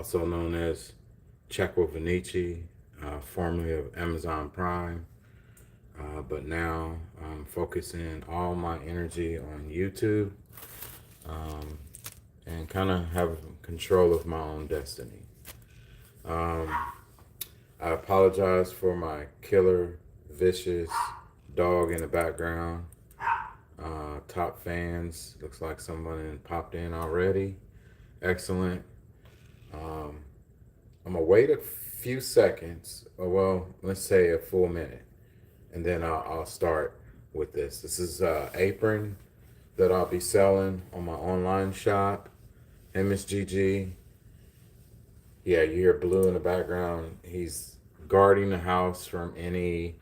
also known as Checo Vinici, formerly of Amazon Prime. But now I'm focusing all my energy on YouTube um, and kind of have control of my own destiny. Um, I apologize for my killer, vicious dog in the background. Top fans. Looks like someone popped in already. Excellent. Um, I'm gonna wait a few seconds, or well, let's say a full minute, and then I'll start with this. This is apron that I'll be selling on my online shop, MSGG. Yeah, you hear Blue in the background. He's guarding the house from any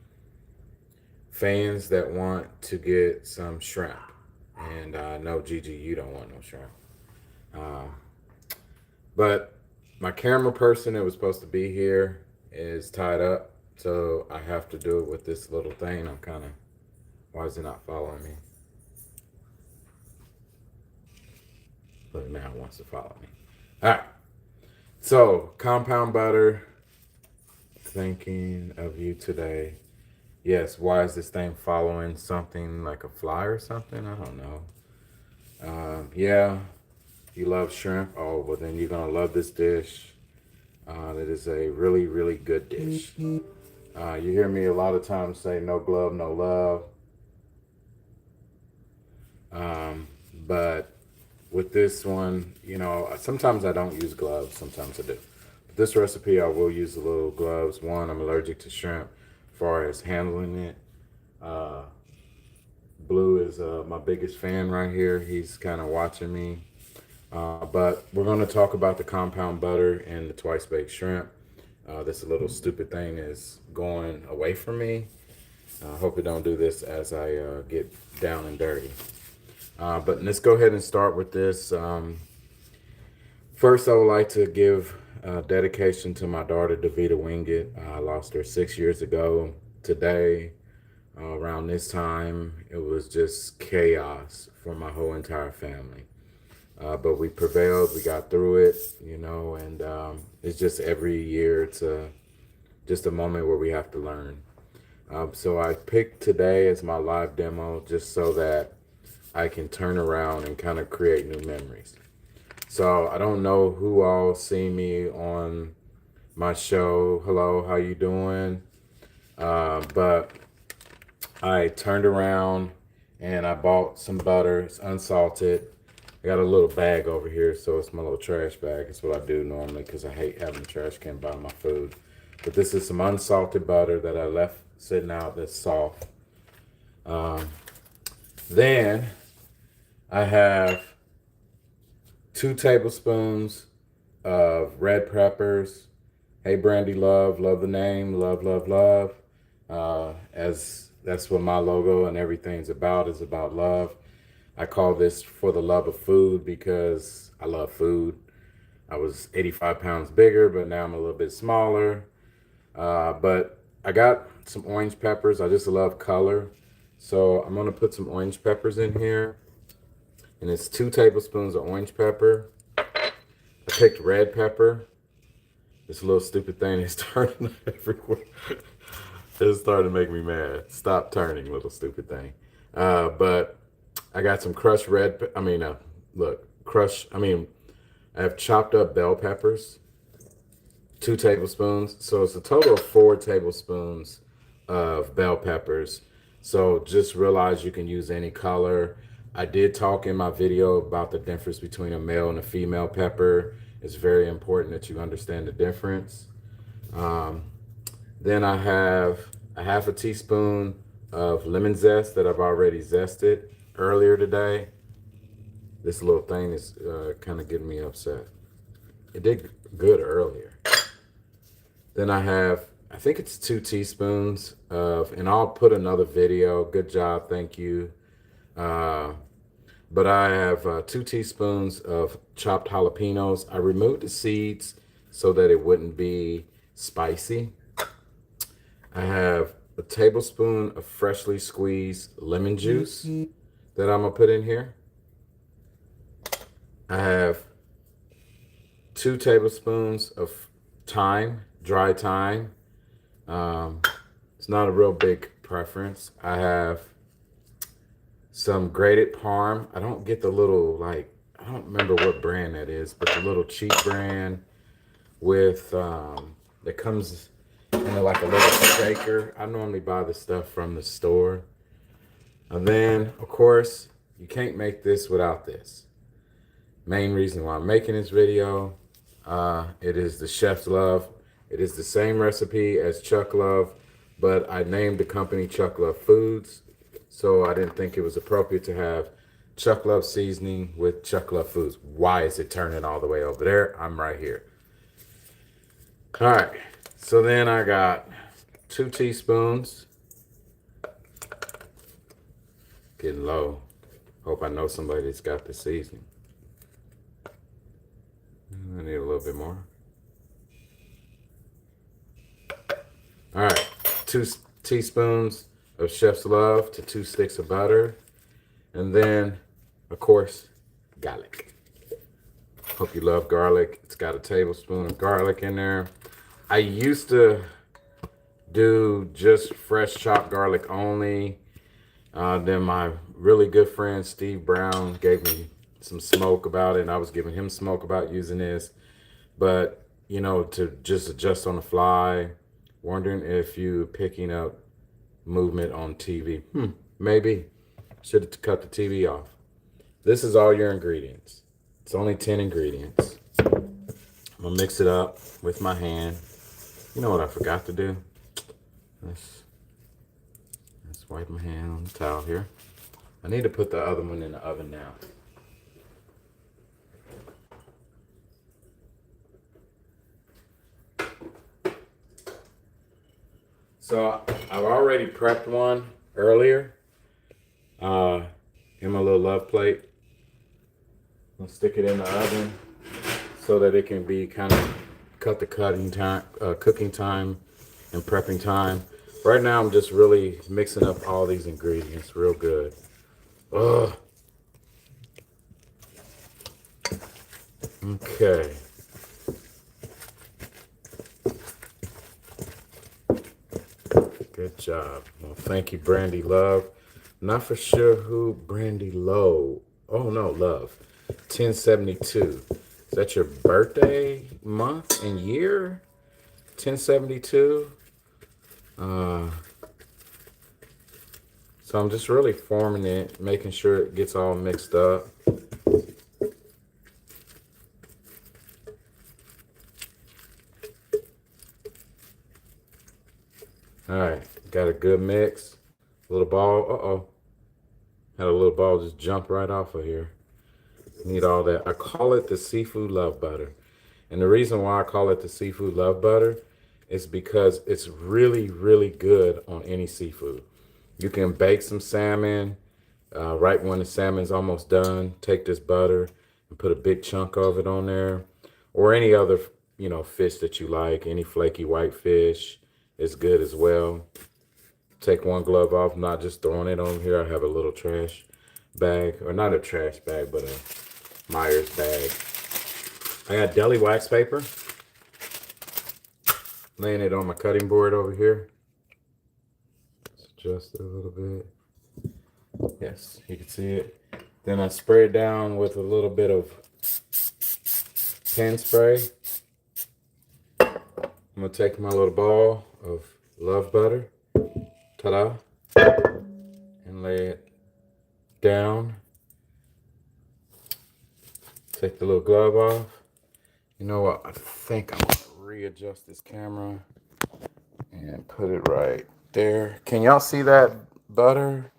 fans that want to get some shrimp. And no, Gigi, you don't want no shrimp. Um, but my camera person that was supposed to be here is tied up, so I have to do it with this little thing. I'm kind of, why is it not following me? But now it wants to follow me. All right. So, compound butter, thinking of you today. Yes, why is this thing following something like a fly or something? I don't know. Yeah, you love shrimp. Oh, well, then you're going to love this dish. It is a really, really good dish. You hear me a lot of times say no glove, no love. But with this one, sometimes I don't use gloves, sometimes I do. But this recipe, I will use a little gloves. One, I'm allergic to shrimp as far as handling it. Uh, Blue is my biggest fan right here. He's kind of watching me. But we're going to talk about the compound butter and the twice baked shrimp. This little stupid thing is going away from me. I hope it don't do this as I get down and dirty. But let's go ahead and start with this. First, I would like to give dedication to my daughter, Davita Wingett. I lost her 6 years ago. Today, around this time, it was just chaos for my whole entire family. But we prevailed. We got through it, and it's just every year it's just a moment where we have to learn. So I picked today as my live demo just so that I can turn around and kind of create new memories. So I don't know who all see me on my show. Hello, how you doing? But I turned around and I bought some butter. It's unsalted. I got a little bag over here, so it's my little trash bag. It's what I do normally because I hate having a trash can by my food. But this is some unsalted butter that I left sitting out that's soft. Um, then I have 2 tablespoons of red peppers. Hey, Brandy Love, love the name, love, love, love. As that's what my logo and everything's about, is about love. I call this For the Love of Food because I love food. I was 85 pounds bigger, but now I'm a little bit smaller. But I got some orange peppers. I just love color. So I'm going to put some orange peppers in here. And it's 2 tablespoons of orange pepper. I picked red pepper. This little stupid thing is turning everywhere. It started to make me mad. Stop turning, little stupid thing. But I got some crushed I have chopped up bell peppers, 2 tablespoons. So it's a total of 4 tablespoons of bell peppers. So just realize you can use any color. I did talk in my video about the difference between a male and a female pepper. It's very important that you understand the difference. Um, then I have a half a teaspoon of lemon zest that I've already zested earlier today. This little thing is kind of getting me upset. It did good earlier. Then I think it's 2 teaspoons of, and I'll put another video. Good job, thank you. Uh, but I have 2 teaspoons of chopped jalapenos. I removed the seeds so that it wouldn't be spicy. I have a tablespoon of freshly squeezed lemon juice that I'm gonna put in here. I have 2 tablespoons of thyme, dry thyme. It's not a real big preference. I have some grated parm. I don't get the little, like, I don't remember what brand that is, but the little cheap brand with that comes in like a little shaker. I normally buy the stuff from the store. And then, of course, you can't make this without this. Main reason why I'm making this video, it is the Chef's Love. It is the same recipe as Chuck Love, but I named the company Chuck Love Foods, so I didn't think it was appropriate to have Chuck Love seasoning with Chuck Love Foods. Why is it turning all the way over there? I'm right here. All right, so then I got 2 teaspoons. Getting low. Hope I know somebody that's got the seasoning. I need a little bit more. All right, 2 teaspoons of Chef's Love to 2 sticks of butter. And then, of course, garlic. Hope you love garlic. It's got a tablespoon of garlic in there. I used to do just fresh chopped garlic only. Then my really good friend Steve Brown gave me some smoke about it, and I was giving him smoke about using this. But, you know, to just adjust on the fly, wondering if you picking up movement on TV. Maybe. Should have cut the TV off. This is all your ingredients. It's only 10 ingredients. I'm gonna mix it up with my hand. You know what I forgot to do? Let's wipe my hand on the towel here. I need to put the other one in the oven now. So I've already prepped one earlier in my little love plate. I'll stick it in the oven so that it can be kind of cut the cooking time and prepping time. Right now I'm just really mixing up all these ingredients real good. Ugh. Okay. Good job. Well, thank you, Brandy Love. Not for sure who Brandy Lowe. Oh no, Love. 1072. Is that your birthday month and year? 1072. So I'm just really forming it, making sure it gets all mixed up. All right, got a good mix. Little ball, had a little ball just jump right off of here. Need all that. I call it the Seafood Love Butter. And the reason why I call it the Seafood Love Butter is because it's really, really good on any seafood. You can bake some salmon. Right when the salmon's almost done, take this butter and put a big chunk of it on there. Or any other, you know, fish that you like. Any flaky white fish is good as well. Take one glove off, not just throwing it on here. I have a little trash bag, or not a trash bag, but a Myers bag. I got deli wax paper. Laying it on my cutting board over here. Let's adjust it a little bit. Yes, you can see it. Then I spray it down with a little bit of pen spray. I'm gonna take my little ball of love butter. Ta-da. And lay it down. Take the little glove off. You know what? I think I'm gonna readjust this camera and put it right there. Can y'all see that butter?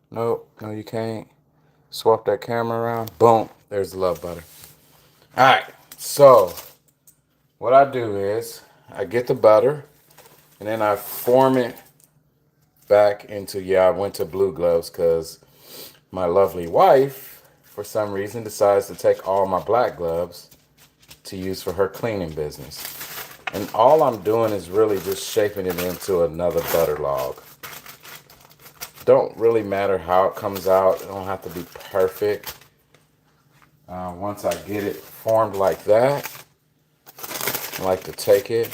Nope, no you can't. Swap that camera around. Boom, there's the love butter. All right, so what I do is I get the butter and then I form it back into, I went to blue gloves because my lovely wife, for some reason, decides to take all my black gloves to use for her cleaning business. And all I'm doing is really just shaping it into another butter log. Don't really matter how it comes out. It don't have to be perfect. Once I get it formed like that, I like to take it,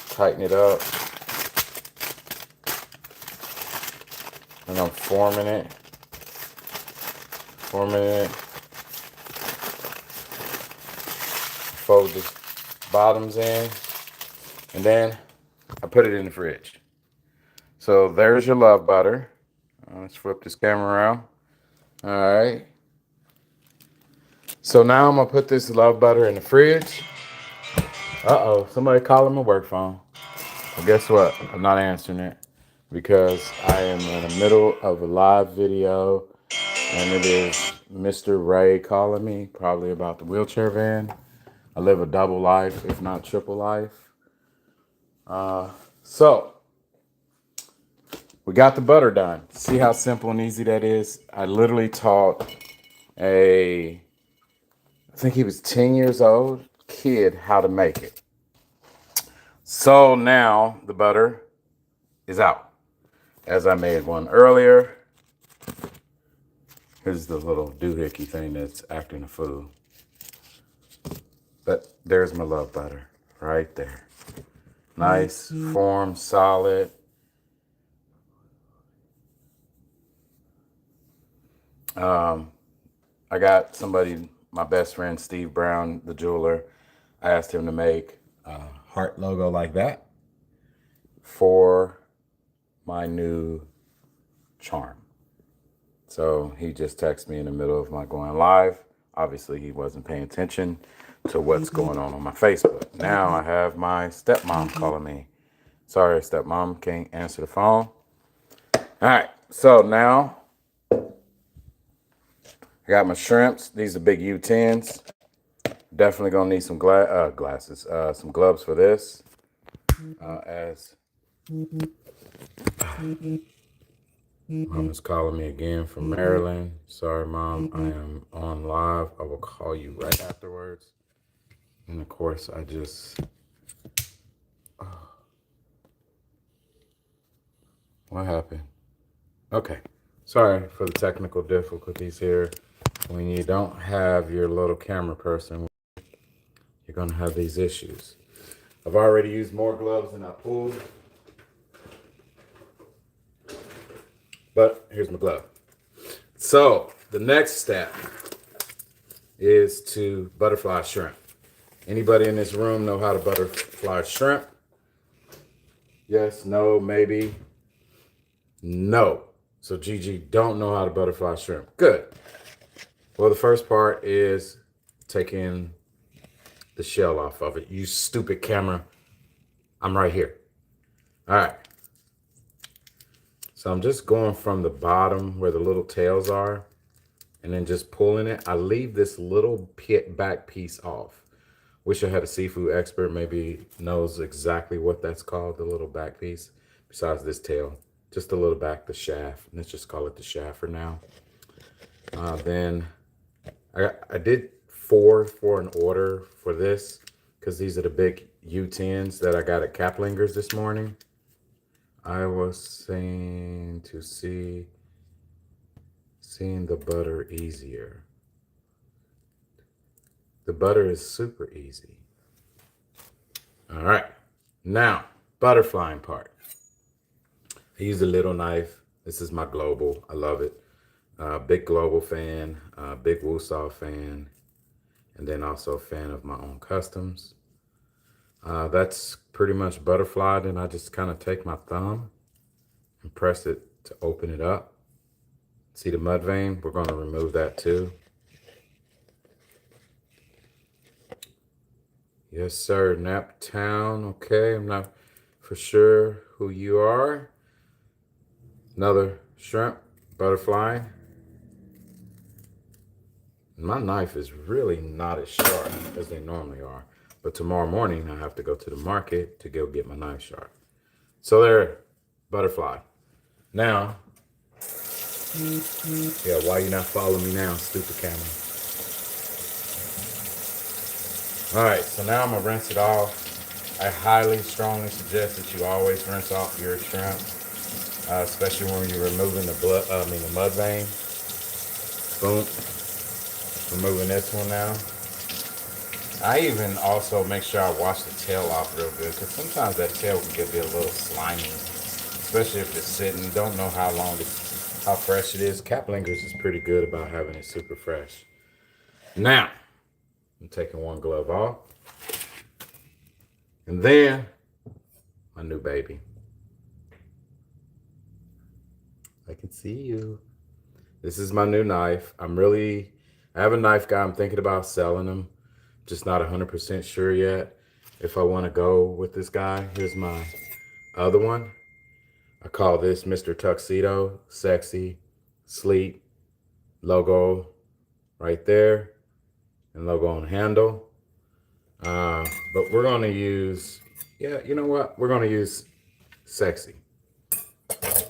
tighten it up, and I'm forming it, fold the bottoms in, and then I put it in the fridge. So there's your love butter. Let's flip this camera around. All right. So now I'm gonna put this love butter in the fridge. Uh-oh, somebody calling my work phone. Well, guess what? I'm not answering it because I am in the middle of a live video, and it is Mr. Ray calling me, probably about the wheelchair van. I live a double life, if not triple life. So we got the butter done. See how simple and easy that is? I literally taught I think he was 10 years old, kid, how to make it. So now the butter is out. As I made one earlier. Here's the little doohickey thing that's acting a fool. But there's my love butter right there. Nice, form, solid. I got somebody, my best friend, Steve Brown, the jeweler. I asked him to make a heart logo like that for my new charm. So he just texted me in the middle of my going live. Obviously, he wasn't paying attention to what's going on my Facebook. Now I have my stepmom calling me. Sorry, stepmom, can't answer the phone. All right, so now I got my shrimps. These are big U10s. Definitely gonna need some glasses, some gloves for this. As Mom is calling me again from Maryland. Sorry, Mom, I am on live. I will call you right afterwards. And of course, I just... What happened? Okay. Sorry for the technical difficulties here. When you don't have your little camera person, you're going to have these issues. I've already used more gloves than I pulled. But here's my glove. So the next step is to butterfly shrimp. Anybody in this room know how to butterfly shrimp? Yes, no, maybe. No. So Gigi don't know how to butterfly shrimp. Good. Well, the first part is taking the shell off of it. You stupid camera. I'm right here. All right. So I'm just going from the bottom where the little tails are and then just pulling it. I leave this little back piece off. Wish I had a seafood expert, maybe knows exactly what that's called, the little back piece, besides this tail. Just a little back, the shaft. Let's just call it the shaft for now. Then I did four for an order for this because these are the big U10s that I got at Kaplinger's this morning. I was saying to seeing the butter easier. The butter is super easy. All right, now butterflying part. I use a little knife. This is my Global. I love it. Big Global fan, big Woosah fan, and then also a fan of my own customs. That's pretty much butterflied, and I just kind of take my thumb and press it to open it up. See the mud vein? We're going to remove that too. Yes, sir. Naptown. Okay, I'm not for sure who you are. Another shrimp, butterfly. My knife is really not as sharp as they normally are. But tomorrow morning, I have to go to the market to go get my knife sharp. So there, butterfly. Now, yeah, why you not following me now, stupid camera? All right, so now I'm gonna rinse it off. I highly, strongly suggest that you always rinse off your shrimp, especially when you're removing the mud vein. Boom. Removing this one now. I even also make sure I wash the tail off real good because sometimes that tail can get a little slimy, especially if it's sitting. Don't know how fresh it is. Caplingers is pretty good about having it super fresh. Now, I'm taking one glove off. And then, my new baby. I can see you. This is my new knife. I have a knife guy. I'm thinking about selling him. Just not 100% sure yet if I want to go with this guy. Here's my other one. I call this Mr. Tuxedo. Sexy, sleek, logo right there, and logo on the handle. But we're going to use, yeah, you know what? We're going to use sexy.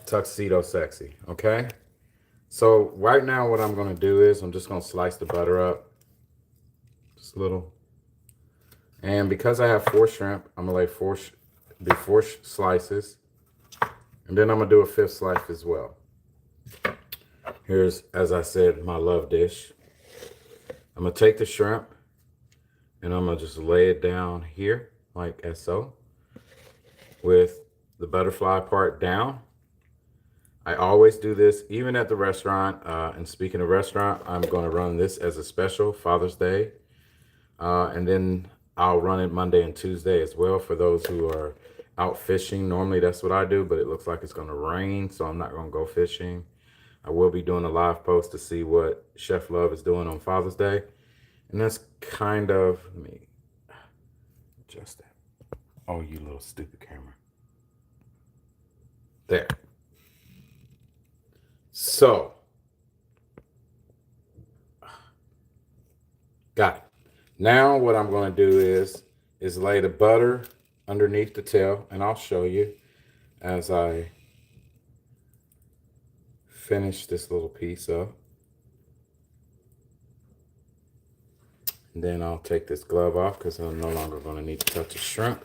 Tuxedo sexy, okay? So right now what I'm going to do is I'm just going to slice the butter up. Just a little. And because I have 4 shrimp, I'm going to do 4 slices. And then I'm going to do a 5th slice as well. Here's, as I said, my love dish. I'm going to take the shrimp and I'm going to just lay it down here like so with the butterfly part down. I always do this, even at the restaurant. And speaking of restaurant, I'm going to run this as a special Father's Day. And then I'll run it Monday and Tuesday as well for those who are out fishing. Normally that's what I do, but it looks like it's going to rain, so I'm not going to go fishing. I will be doing a live post to see what Chef Love is doing on Father's Day. And that's kind of, let me adjust that. Oh, you little stupid camera. There. So, got it. Now what I'm going to do is lay the butter underneath the tail, and I'll show you as I finish this little piece up. And then I'll take this glove off because I'm no longer going to need to touch the shrimp.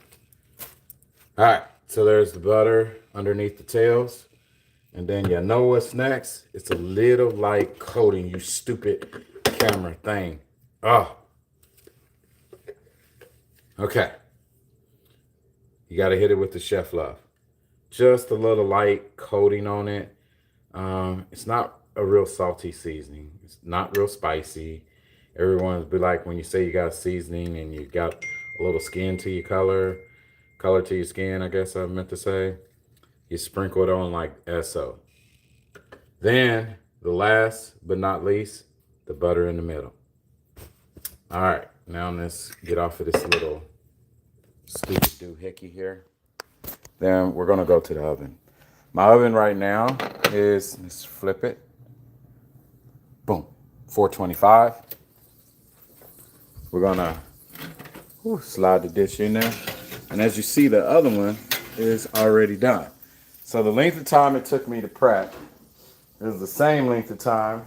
All right, so there's the butter underneath the tails. And then you know what's next? It's a little light coating, you stupid camera thing. Oh. Okay. You got to hit it with the Chef Love. Just a little light coating on it. It's not a real salty seasoning. It's not real spicy. Everyone's be like, when you say you got seasoning and you got a little skin to your color to your skin, I guess I meant to say. You sprinkle it on like so. Then, the last but not least, the butter in the middle. All right, now let's get off of this little stupid doohickey here. Then we're gonna go to the oven. My oven right now is, let's flip it. Boom, 425. We're gonna slide the dish in there. And as you see, the other one is already done. So the length of time it took me to prep is the same length of time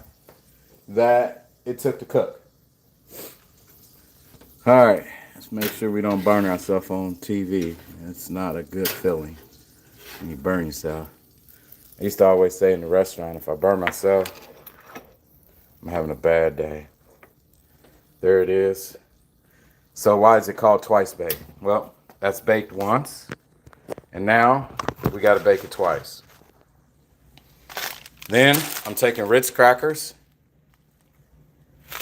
that it took to cook. All right, let's make sure we don't burn ourselves on TV. It's not a good feeling when you burn yourself. I used to always say in the restaurant, if I burn myself, I'm having a bad day. There it is. So why is it called twice baked? Well, that's baked once. And now we got to bake it twice. Then I'm taking Ritz crackers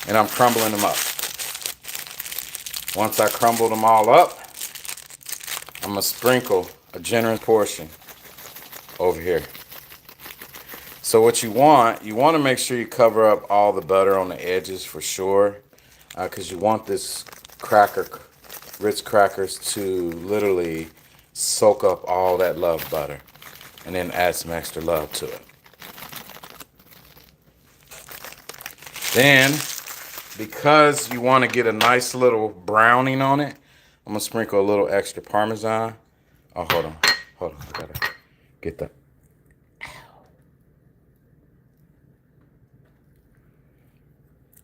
and I'm crumbling them up. Once I crumble them all up, I'm going to sprinkle a generous portion over here. So what you want to make sure you cover up all the butter on the edges for sure, because you want this Ritz crackers to literally soak up all that love butter and then add some extra love to it. Then, because you want to get a nice little browning on it, I'm going to sprinkle a little extra Parmesan. Oh, hold on. I got to get that.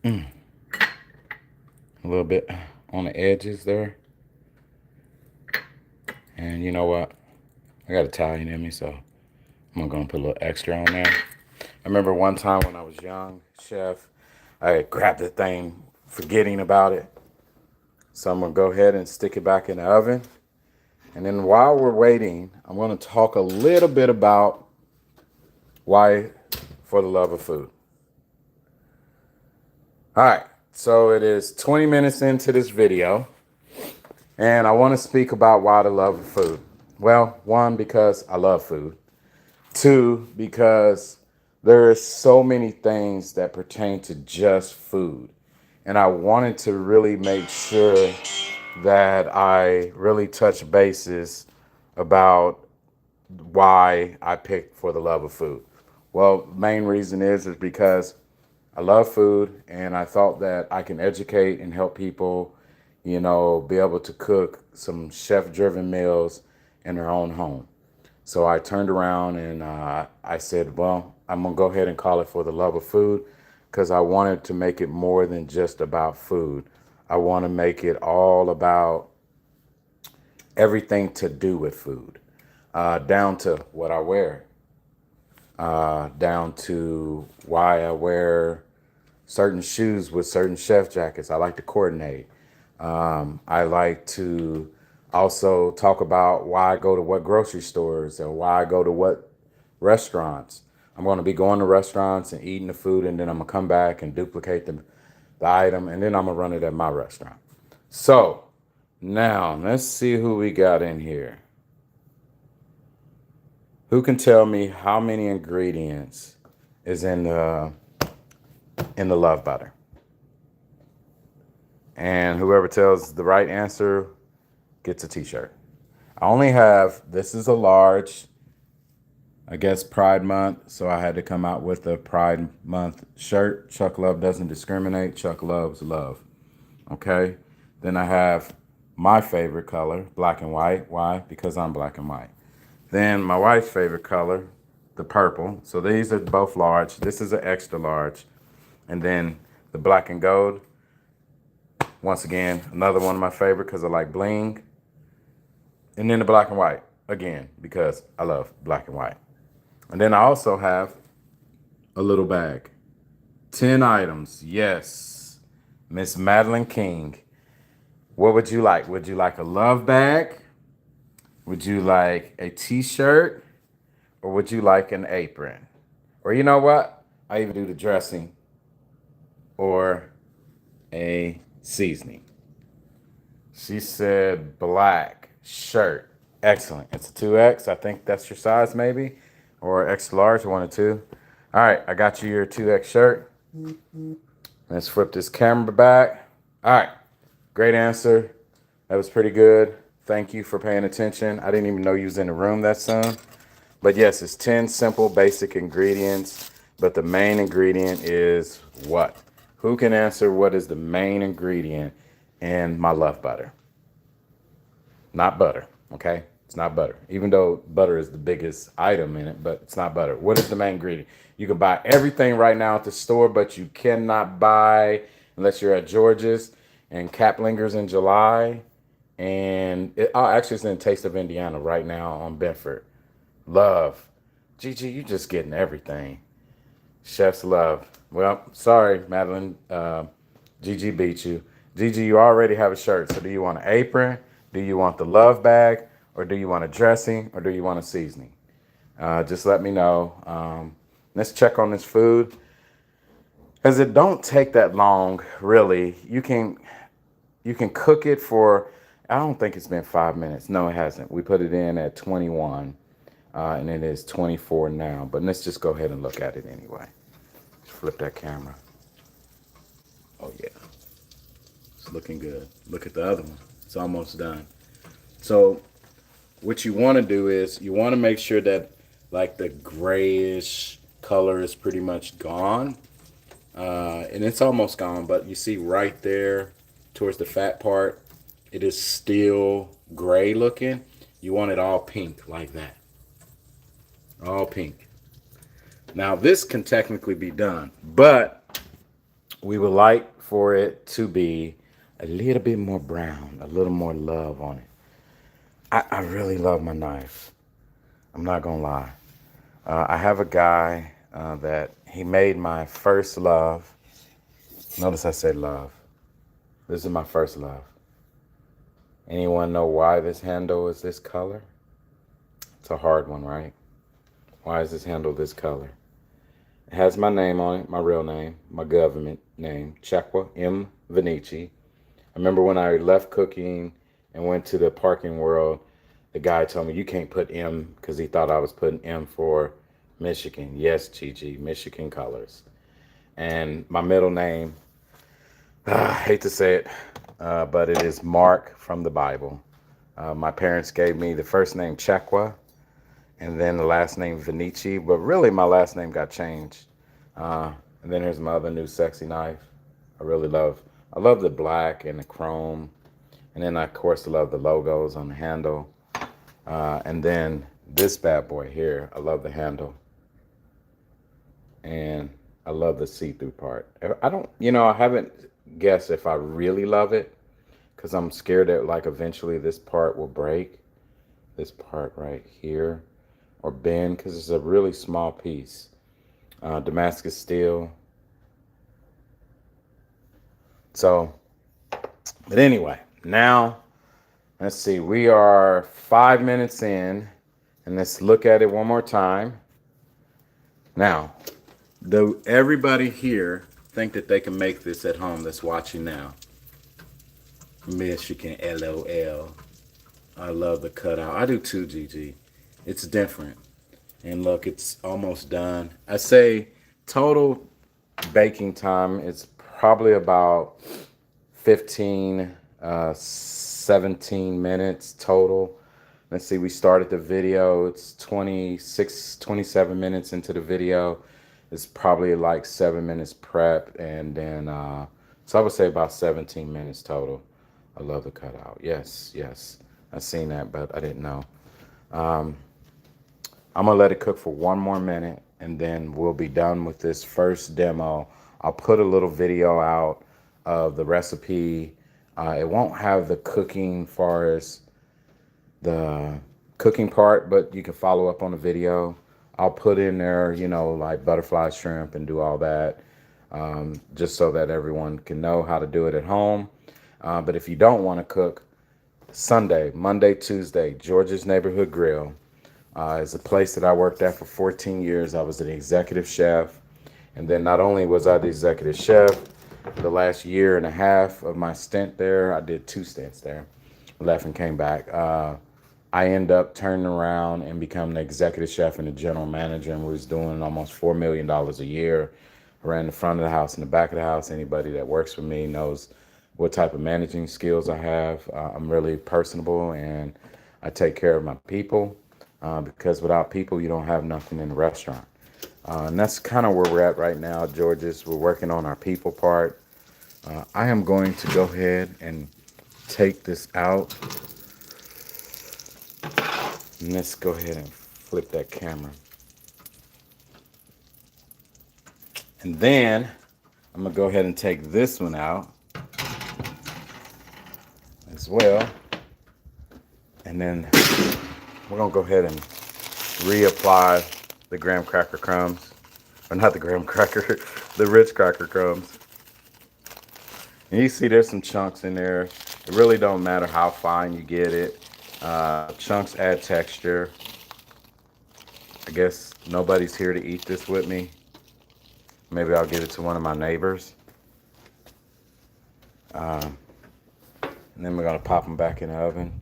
A little bit on the edges there. And you know what? I got Italian in me, so I'm going to put a little extra on there. I remember one time when I was young, chef, I grabbed the thing, forgetting about it. So I'm going to go ahead and stick it back in the oven. And then while we're waiting, I'm going to talk a little bit about why for the love of food. All right, so it is 20 minutes into this video, and I want to speak about why the love of food. Well, one, because I love food. Two, because there are so many things that pertain to just food. And I wanted to really make sure that I really touch bases about why I picked for the love of food. Well, main reason is because I love food, and I thought that I can educate and help people, be able to cook some chef-driven meals in their own home. So I turned around and I said, well, I'm going to go ahead and call it for the love of food, because I wanted to make it more than just about food. I want to make it all about everything to do with food, down to what I wear, down to why I wear certain shoes with certain chef jackets. I like to coordinate. I like to also talk about why I go to what grocery stores and why I go to what restaurants. I'm going to be going to restaurants and eating the food, and then I'm going to come back and duplicate the item, and then I'm going to run it at my restaurant. So now let's see who we got in here. Who can tell me how many ingredients is in the Love Butter? And whoever tells the right answer gets a t-shirt. I only have, this is a large, I guess, Pride Month, so I had to come out with a Pride Month shirt. Chuck Love doesn't discriminate. Chuck loves love. Okay? Then I have my favorite color, black and white. Why? Because I'm black and white. Then my wife's favorite color, the purple. So these are both large. This is an extra large. And then the black and gold, once again, another one of my favorite because I like bling. And then the black and white, again, because I love black and white. And then I also have a little bag. 10 items, yes. Miss Madeline King. What would you like? Would you like a love bag? Would you like a t-shirt? Or would you like an apron? Or you know what? I even do the dressing or a seasoning. She said black shirt. Excellent. It's a 2X. I think that's your size maybe. Or extra large, one or two. All right, I got you your 2X shirt. Let's flip this camera back. All right, great answer. That was pretty good. Thank you for paying attention. I didn't even know you was in the room that soon. But yes, it's 10 simple basic ingredients. But the main ingredient is what? Who can answer what is the main ingredient in my Love Butter? Not butter, okay? It's not butter. Even though butter is the biggest item in it, but it's not butter. What is the main ingredient? You can buy everything right now at the store, but you cannot buy, unless you're at George's and Kaplinger's in July. And actually, it's in Taste of Indiana right now on Bedford. Love. Gigi, you just getting everything. Chef's Love. Well, sorry, Madeline. Gigi beat you. Gigi, you already have a shirt. So do you want an apron? Do you want the love bag? Or do you want a dressing? Or do you want a seasoning? Just let me know. Let's check on this food. Because it don't take that long, really. You can cook it for, I don't think it's been 5 minutes. No, it hasn't. We put it in at 21. And it is 24 now. But let's just go ahead and look at it anyway. Flip that camera. Oh, yeah. It's looking good. Look at the other one. It's almost done. So what you want to do is you want to make sure that like the grayish color is pretty much gone. And it's almost gone. But you see right there towards the fat part, it is still gray looking. You want it all pink like that. All pink. Now this can technically be done, but we would like for it to be a little bit more brown, a little more love on it. I really love my knife. I'm not gonna lie. I have a guy that he made my first love. Notice I said love. This is my first love. Anyone know why this handle is this color? It's a hard one, right? Why is this handle this color? It has my name on it, my real name, my government name, Chekwa M. Vinici. I remember when I left cooking and went to the parking world, the guy told me you can't put M because he thought I was putting M for Michigan. Yes, Gigi, Michigan colors. And my middle name, I hate to say it, but it is Mark from the Bible. My parents gave me the first name Chekwa and then the last name Vinici, but really my last name got changed. And then here's my other new sexy knife. I love the black and the chrome. And then I, of course, love the logos on the handle. And then this bad boy here, I love the handle. And I love the see-through part. I don't, I haven't guessed if I really love it because I'm scared that like eventually this part will break. This part right here or bend because it's a really small piece. Damascus steel. So, but anyway, now let's see. We are 5 minutes in, and let's look at it one more time. Now, do everybody here think that they can make this at home that's watching now? Michigan, LOL. I love the cutout. I do too, Gigi. It's different. And look, it's almost done. I say total baking time is probably about 15, 17 minutes total. Let's see, we started the video. It's 26, 27 minutes into the video. It's probably like 7 minutes prep. And then, so I would say about 17 minutes total. I love the cutout. Yes, yes. I seen that, but I didn't know. I'm going to let it cook for 1 more minute and then we'll be done with this first demo. I'll put a little video out of the recipe. It won't have the cooking far as the cooking part, but you can follow up on the video. I'll put in there, like butterfly shrimp and do all that, just so that everyone can know how to do it at home. But if you don't want to cook, Sunday, Monday, Tuesday, George's Neighborhood Grill is a place that I worked at for 14 years. I was an executive chef. And then not only was I the executive chef, the last year and a half of my stint there, I did 2 stints there, left and came back. I ended up turning around and becoming the executive chef and the general manager, and we was doing almost $4 million a year. I ran the front of the house and the back of the house. Anybody that works with me knows what type of managing skills I have. I'm really personable and I take care of my people because without people, you don't have nothing in the restaurant. And that's kind of where we're at right now, George's. We're working on our people part. I am going to go ahead and take this out. And let's go ahead and flip that camera. And then I'm going to go ahead and take this one out as well. And then we're going to go ahead and reapply the graham cracker crumbs. Or not the graham cracker, the Ritz cracker crumbs. And you see there's some chunks in there. It really don't matter how fine you get it. Chunks add texture. I guess nobody's here to eat this with me. Maybe I'll give it to one of my neighbors. And then we're going to pop them back in the oven.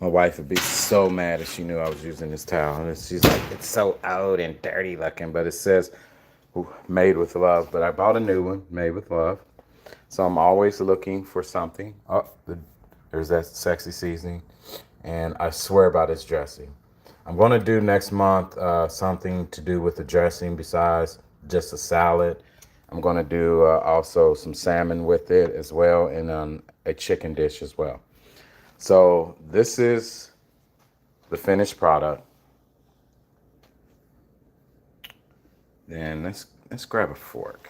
My wife would be so mad if she knew I was using this towel. And she's like, it's so old and dirty looking, but it says made with love. But I bought a new one, made with love. So I'm always looking for something. Oh, there's that sexy seasoning. And I swear by this dressing. I'm going to do next month something to do with the dressing besides just a salad. I'm going to do also some salmon with it as well, and a chicken dish as well. So this is the finished product. Then let's grab a fork.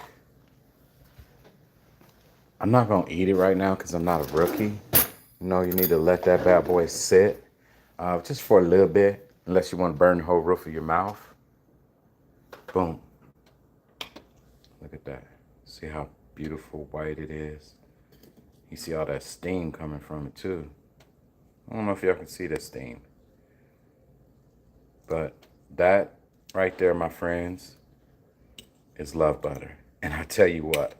I'm not going to eat it right now because I'm not a rookie. You need to let that bad boy sit just for a little bit, unless you want to burn the whole roof of your mouth. Boom. Look at that. See how beautiful white it is? You see all that steam coming from it too. I don't know if y'all can see the steam. But that right there, my friends, is love butter. And I tell you what,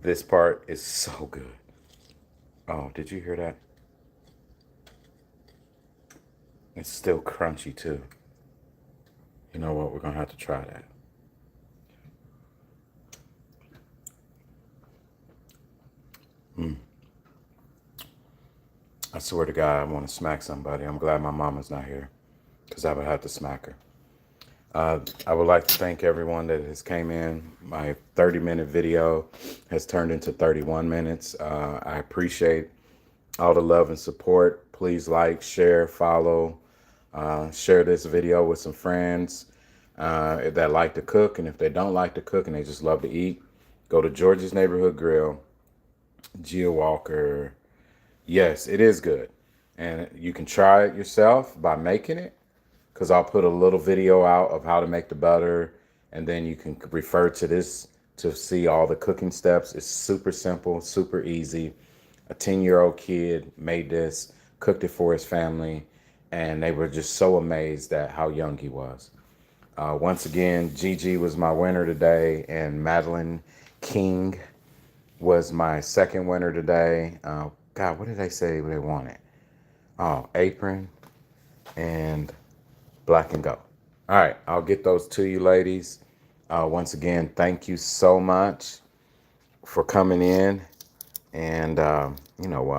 this part is so good. Oh, did you hear that? It's still crunchy too. You know what? We're going to have to try that. I swear to God, I want to smack somebody. I'm glad my mama's not here because I would have to smack her. I would like to thank everyone that has came in. My 30-minute video has turned into 31 minutes. I appreciate all the love and support. Please like, share, follow, share this video with some friends that like to cook. And if they don't like to cook and they just love to eat, go to George's Neighborhood Grill, Gia Walker. Yes, it is good. And you can try it yourself by making it, because I'll put a little video out of how to make the butter, and then you can refer to this to see all the cooking steps. It's super simple, super easy. A 10-year-old kid made this, cooked it for his family, and they were just so amazed at how young he was. Once again, Gigi was my winner today, and Madeline King was my second winner today. God, what did they say they wanted? Oh, apron and black and go. All right, I'll get those to you, ladies. Once again, thank you so much for coming in. And you know what?